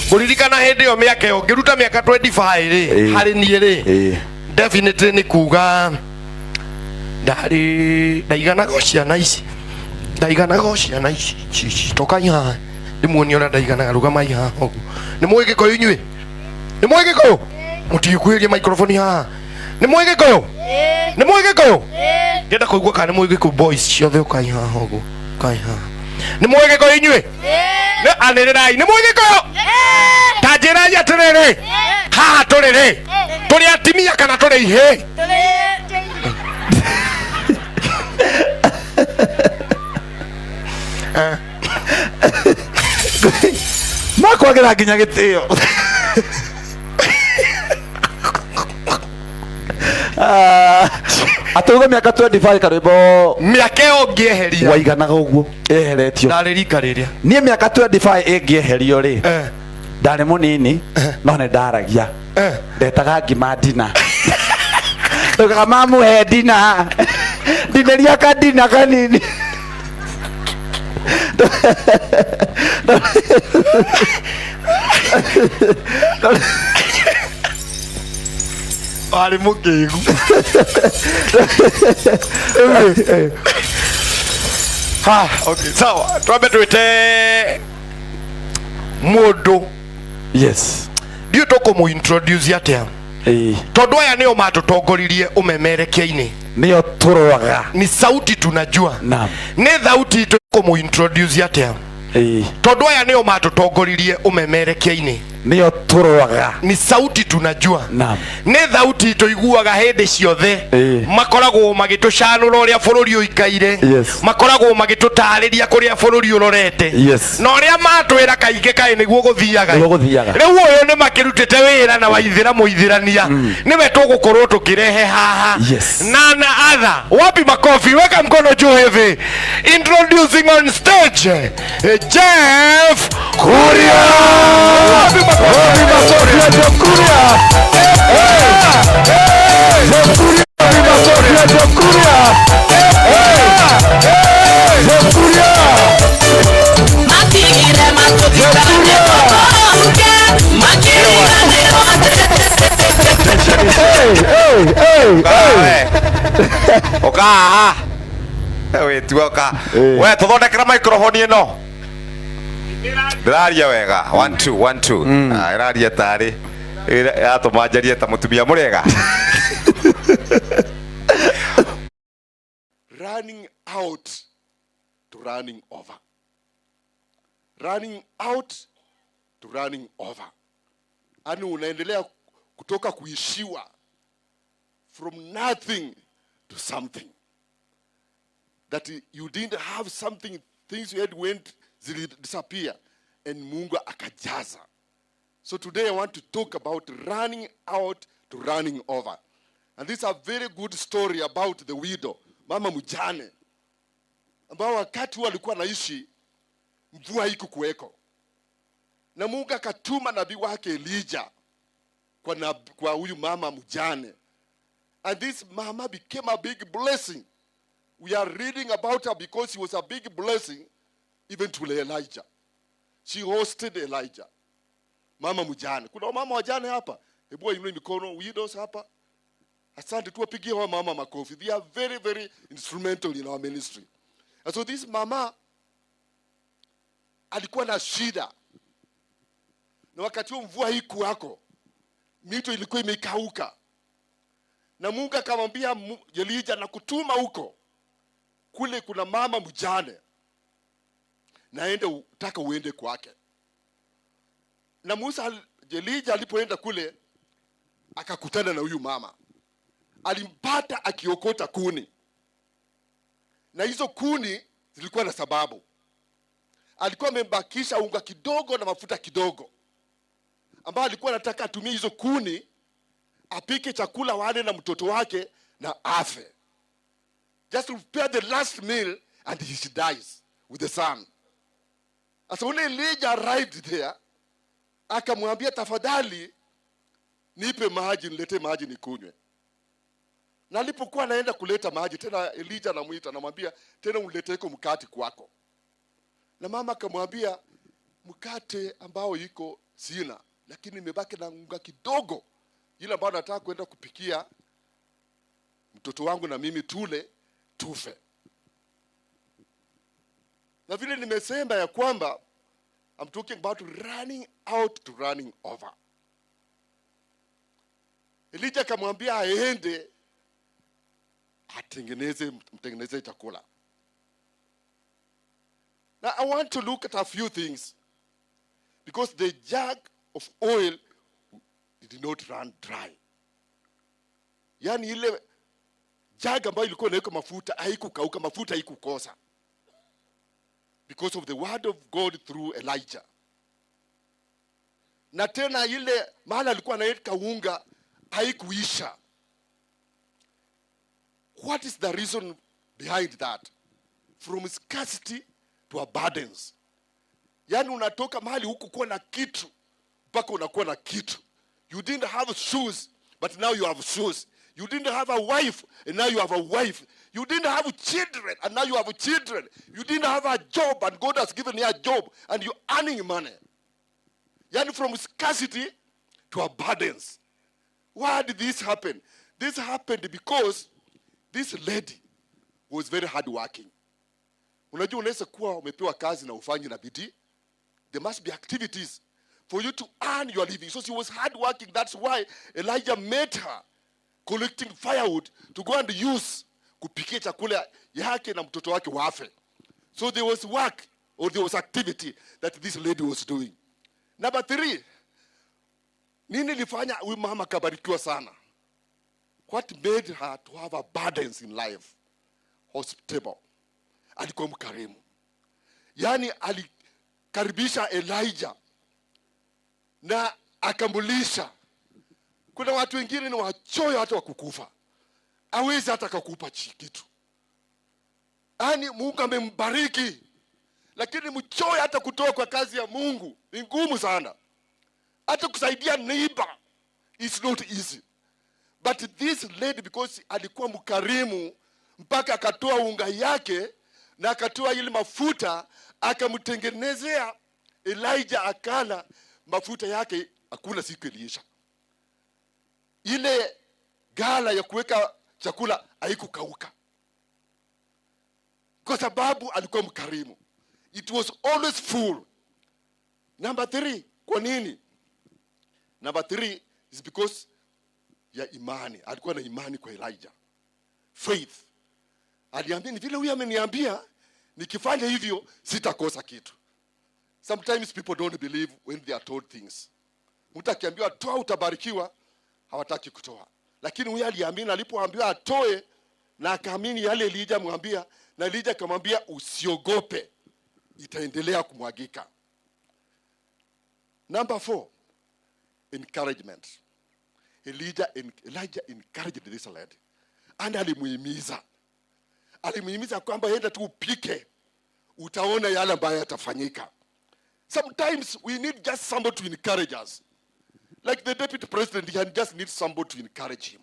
Kuririkana hindi yo miaka yo ngiruta miaka 25 ri hari nie ri definitely ni kuga ndaigana gociana ici tokaiha ndimuoni ona ndaigana rugama iha ogu ni mwe gikoyo inyue ni mwe gikoyo mutikuirie microphone ha ni mwe gikoyo ni mwe gikoyo ngenda kuigua kana mwe gikoyo boys ciothe ukaiha ogu kaiha ni mwe gikoyo inyue ne anirirai ni mwe gikoyo tajira ya turere ha turere turi atimia kana turi ihe Mako agira ginya gitio atuga miaka 25 Karwimbo miaka yo ngieheria waiganaga uguo eheretio ndaririka riria nie miaka 25 ingieherio ri ndare munini no ne ndaragia ndetaga ngima ndina ndoga mamu he ndina ndineria kadina kanini ari mukigu ha okay sawa twabe twite mundu yes dio toko mu introduce atia tondu aya nio matutongoririe umemerekia-ini nio turoaga ni sauti tunajua naam ni sauti toko mu introduce atia tondu aya nio matutongoririe umemerekia-ini nio turoaga ni sauti tunajua naam ni sauti tuiguaga hindi ciothe makoragwo magitucanura uria bururi uikaire makoragwo magitutariria kuria bururi urorete na uria matwira kainge kai niguo guthiaga riu uyu ni makirutite wira na waithira muithirania niwe tugukorwo tukirehe haha nana other wapi makofi weka mkono juu hivi introducing on stage Jeff Kuria Oka we tuoka we tuthondekera microphone ino ndiraria wega 1 2 1 2 iraria tari atumanjarie ta mutumia murega running out to running over, running out to running over. Ani unaendelea kutoka kuishiwa from nothing to something, that you didn't have something, things you had went disappear and Mungu akajaza. So today I want to talk about running out to running over. And this is a very good story about the widow, mama mjane, ambao wakati walikuwa naishi mvua haikukuweko, na Mungu akatuma nabii wake Elijah kwa huyu mama mjane, and this mama became a big blessing. We are reading about her because she was a big blessing even to Elijah. She hosted Elijah. Mama mjane. Kuna mama wajane hapa? Hebu inua mikono widows hapa. Asante, tuwapigie hawa mama makofi. They are very very instrumental in our ministry. And so this mama alikuwa na shida. Na wakati huo mvua haikuwako, mito ilikuwa imekauka. Na Mungu akamwambia Elijah na kutuma huko. Kule kuna mama mjane, naenda utaka uende kwake. Na Elijah alipoenda kule akakutana na huyu mama. Alimpata akiokota kuni. Na hizo kuni zilikuwa na sababu. Alikuwa amebakisha unga kidogo na mafuta kidogo, ambao alikuwa anataka atumie hizo kuni apike chakula wale na mtoto wake na afe. Just to prepare the last meal and he dies with the son. As when Elijah arrived there, akamwambia tafadhali nipe maji, nilete maji nikunywe. Na alipokuwa anaenda kuleta maji tena, Elijah anamuita, anamwambia tena unileteko mkate kwako. Na mama akamwambia mkate ambao iko sina, lakini nimebaki na unga kidogo, ile ambayo nataka kwenda kupikia mtoto wangu na mimi tule tufe. Na vile nimesema ya kwamba I'm talking about running out to running over. Elijah akamwambia aende mtengeneze chakula. Now I want to look at a few things, because the jug of oil did not run dry. Yani ile jug ambayo ilikuwa inaweka mafuta haikukauka, mafuta haikukosa, because of the word of God through Elijah. Na tena ile mahali alikuwa anaweka unga haikuisha. What is the reason behind that? From scarcity to abundance. Yani unatoka mahali huku kuwa na kitu mpaka unakuwa na kitu. You didn't have shoes, but now you have shoes. You didn't have a wife, and now you have a wife. You didn't have children, and now you have children. You didn't have a job, and God has given you a job, and you're earning money. Yani from scarcity to abundance. Why did this happen? This happened because this lady was very hardworking. Unajua unaweza kuwa umepewa kazi na ufanyi na bidii. There must be activities for you to earn your living. So she was hardworking. That's why Elijah met her collecting firewood to go and use kupikia chakula yake na mtoto wake wafe. So there was work, or there was activity that this lady was doing. Number 3, nini lifanya huyu mama kabarikiwa sana? What made her to have abundance in life? Hospitable. Alikuwa mkarimu. Yani alikaribisha Elijah na akambulisha. Kuna watu wengine ni wachoyo hata wakukufa. Hawezi hata kukupa kitu. Yani Mungu amembariki, lakini mchoyo hata kutoa kwa kazi ya Mungu ni ngumu sana. Hata kusaidia neighbor is not easy. But this lady, because alikuwa mkarimu, mpaka akatoa unga yake na akatoa ile mafuta akamtengenezea Elijah, akala mafuta yake, hakuna siku iliisha. Ile gala ya kuweka chakula haikukauka, kwa sababu alikuwa mkarimu. It was always full. Number 3, kwa nini? Number 3 is because ya imani. Alikuwa na imani kwa Elijah. Faith. Aliambia ni vile huyu ameniambia nikifanya hivyo sitakosa kitu. Sometimes people don't believe when they are told things. Mtu akiambiwa toa utabarikiwa, hawataki kutoa. Lakini huyu aliamini, alipoambiwa atoe na akaamini yale Elijah amwambia, na Elijah akamwambia usiogope, itaendelea kumwagika. Number 4, encouragement. Elijah encouraged this lady. And alimuhimiza. Alimuhimiza kwamba enda tu upike, utaona yale ambayo yatafanyika. Sometimes we need just somebody to encourage us. Like the deputy president, he just needs somebody to encourage him.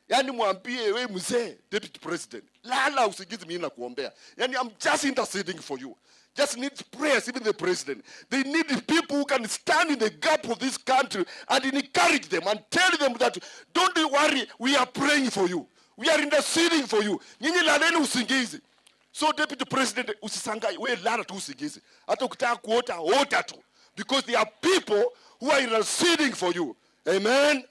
Yani mwambie, wewe mzee deputy president, lala usigizi mimi nakuombea. Yani I'm just interceding for you. Just needs prayers. Even the president, they need people who can stand in the gap of this country and encourage them and tell them that don't worry, we are praying for you, we are interceding for you. Nyinyi laleni usingizi. So deputy president, usisangai, wewe lala tu usingizi. Hata ukitaka kuota, ota tu, because there are people who are interceding for you. Amen.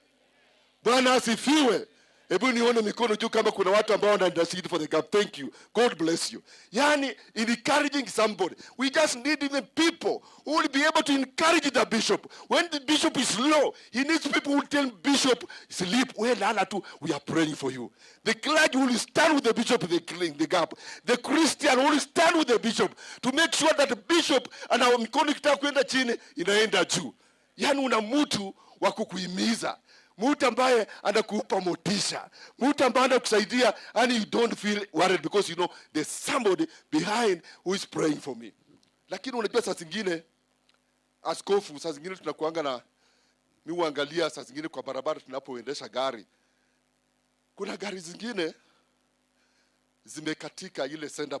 Bwana asifiwe. Hebu nione mikono juu kama kuna watu ambao wana intercede for the gap. Thank you. God bless you. Yani encouraging somebody. We just need even people who will be able to encourage the bishop. When the bishop is low, he needs people who tell bishop, sleep, we lala tu, we are praying for you. The clergy will stand with the bishop in the gap. The Christian will stand with the bishop to make sure that the bishop and our mikono ikitaka kwenda chini inaenda juu. Yani una mtu wa kukuhimiza, mtu ambaye anakupa motisha, mtu ambaye anakusaidia, and you don't feel worried because you know there's somebody behind who is praying for me. Lakini unajua saa zingine askofu, saa zingine tunakuanga na mimi huangalia saa zingine kwa barabara tunapoendesha gari, kuna gari zingine zimekatika ile center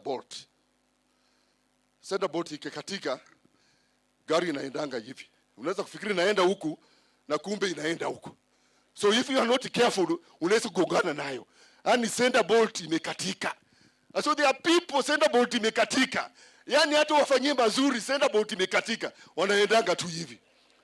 bolt ikikatika, gari inaendanga hivi. Unaweza kufikiri inaenda huku na kumbe inaenda huku. So if you are not careful, unaweza kugongana nayo. Yani center bolt imekatika. So there are people center bolt imekatika. Yani hata wafanyie mazuri center bolt imekatika. Wanaendanga tu hivi.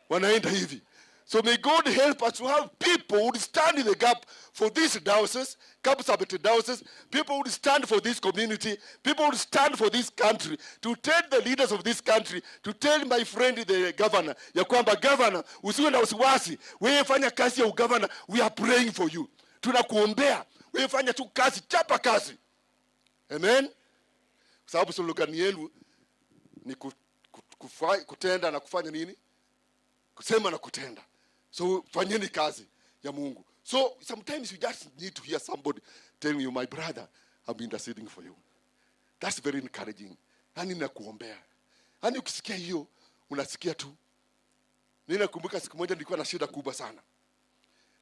Wanaenda hivi. So may God help us to have people who would stand in the gap for these diocese, Kapsabet diocese, people who would stand for this community, people who would stand for this country, to tell the leaders of this country, to tell my friend the governor, ya kwamba governor, usiwe na wasiwasi, wewe fanya kazi ya ugavana, we are praying for you. Tunakuombea, wewe fanya tu kazi, chapa kazi. Amen? Sababu slogan yenu ni kutenda na kufanya nini? Kusema na kutenda. So fanyeni kazi ya Mungu. So sometimes you just need to hear somebody telling you, my brother, I've been interceding for you. That's very encouraging. Yani nakuombea. Yani ukisikia hiyo, unasikia tu. Ninakumbuka siku moja nilikuwa na shida kubwa sana.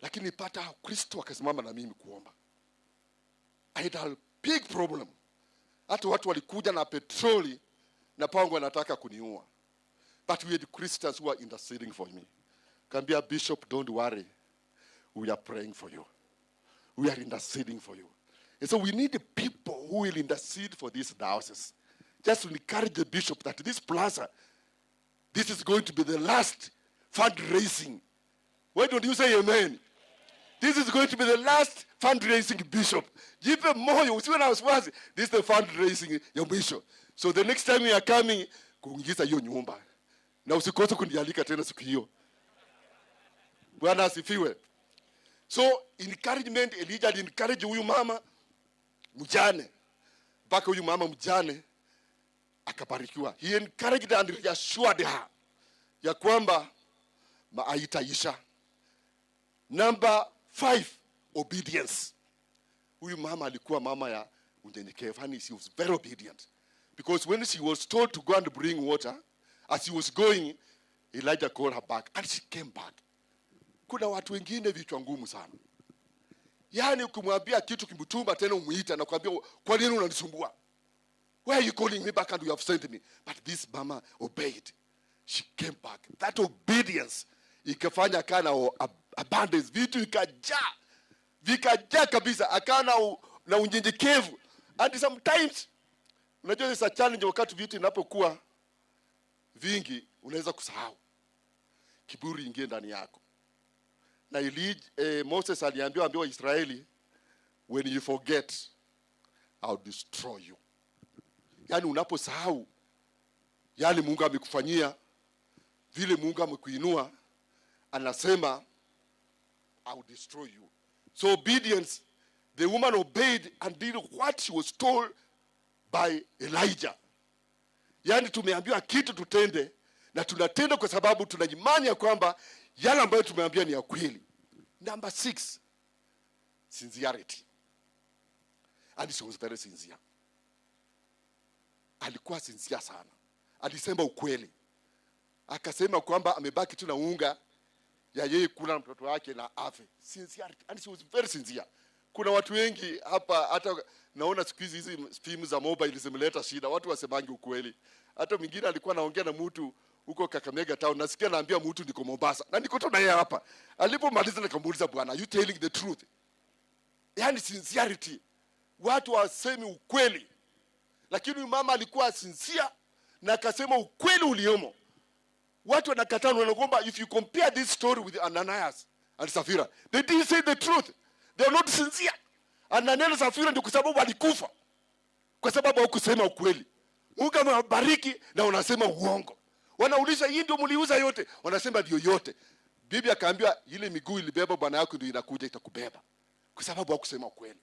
Lakini nipata Kristo akasimama na mimi kuomba. I had a big problem. Hata watu walikuja na petroli na pango wanataka kuniua. But we had Christians who are interceding for me. Kambia Bishop, don't worry. We are praying for you. We are interceding for you. And so we need the people who will intercede for this diocese. Just to encourage the bishop that this plaza, this is going to be the last fundraising. Why don't you say amen? This is going to be the last fundraising, bishop. Jipe moyo, usiwe na wasiwasi. This is the fundraising, your bishop. So the next time we are coming, kuingiza hiyo nyumba. Na usikose kunialika tena siku hiyo. Bwana asifiwe. So encouragement, Elijah encourage huyu mama mjane. Mpaka huyu mama mjane akabarikiwa. He encouraged and reassured her ya kwamba haitaisha. Number 5, obedience. Huyu mama alikuwa mama ya unyenyekevu. And she was very obedient. Because when she was told to go and bring water, as she was going, Elijah called her back and she came back. Kuna watu wengine vichwa ngumu sana. Yani ukimwambia kitu kimtuma tena umuita na kuambia kwa nini unanisumbua? Why are you calling me back and you have sent me? But this mama obeyed. She came back. That obedience ikafanya kana abundance, vitu ikajaa. Vikajaa kabisa, akana na unyenyekevu. And sometimes unajua it's a challenge wakati vitu inapokuwa vingi unaweza kusahau. Kiburi ingie ndani yako. Na Moses aliambiwa Israeli, when you forget, I'll destroy you. Yani unaposahau yale Mungu amekufanyia, vile Mungu amekuinua, anasema I'll destroy you. So obedience, the woman obeyed and did what she was told by Elijah. Yani tumeambiwa kitu tutende, na tunatenda kwa sababu tuna imani ya kwamba yale ambayo tumeambiwa ni ya kweli. Number 6, sincerity. And she was very sincere. Alikuwa sincere sana. Alisema ukweli. Akasema kwamba amebaki tu na unga ya yeye kula na mtoto wake na afe. Sincerity. And she was very sincere. Kuna watu wengi hapa, hata naona siku hizi simu za mobile zimeleta shida. Watu wasemangi ukweli. Hata mwingine alikuwa anaongea na mtu huko Kakamega town, nasikia naambia mtu niko Mombasa na niko tu na yeye hapa. Alipomaliza nikamuuliza, bwana, you telling the truth? Yani sincerity. Watu wasemi ukweli. Lakini mama alikuwa sincere na akasema ukweli uliomo. Watu wanakataa, wanaomba, if you compare this story with Ananias and Sapphira, they didn't say the truth. They are not sincere. Ananias na Sapphira ndio kwa sababu walikufa. Kwa sababu hawakusema ukweli. Mungu amewabariki na unasema uongo. Wanauliza, hii ndio mliuza yote? Wanasema ndio yote. Bibi akaambia ile miguu ilibeba bwana yako ndio inakuja itakubeba. Kwa sababu hawakusema ukweli.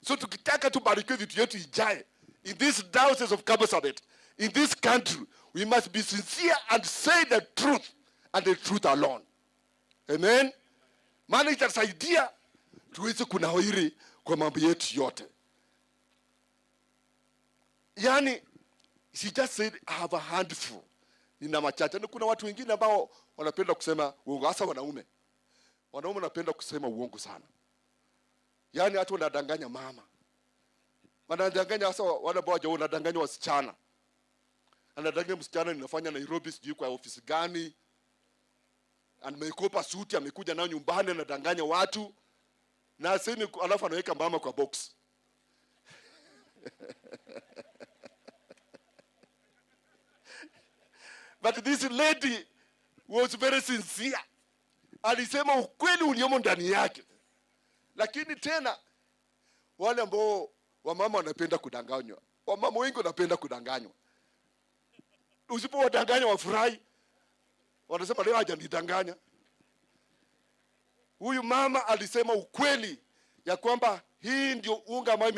So tukitaka tubarikiwe vitu yetu ijae, in this diocese of Kapsabet, in this country, we must be sincere and say the truth and the truth alone. Amen. Maana itasaidia tuweze kunawiri kwa mambo yetu yote. Yani, she just said, I have a handful. Nina machache. Na kuna watu wengine ambao wanapenda kusema uongo, hasa wanaume. Wanaume wanapenda kusema uongo sana. Yani hata wanadanganya mama. Wanadanganya hasa wale ambao wanadanganya wasichana. anadanganya msichana ninafanya Nairobi sijui kwa ofisi gani, amekopa suti amekuja nayo nyumbani, anadanganya watu na aseni, alafu anaweka mama kwa box. But this lady was very sincere. Alisema ukweli uliomo ndani yake. Lakini tena wale ambao wamama wanapenda kudanganywa. Wamama wengi wanapenda kudanganywa. Usipowadanganya wafurahi. Wanasema leo hajanidanganya. Huyu mama alisema ukweli ya kwamba hii ndio unga ambayo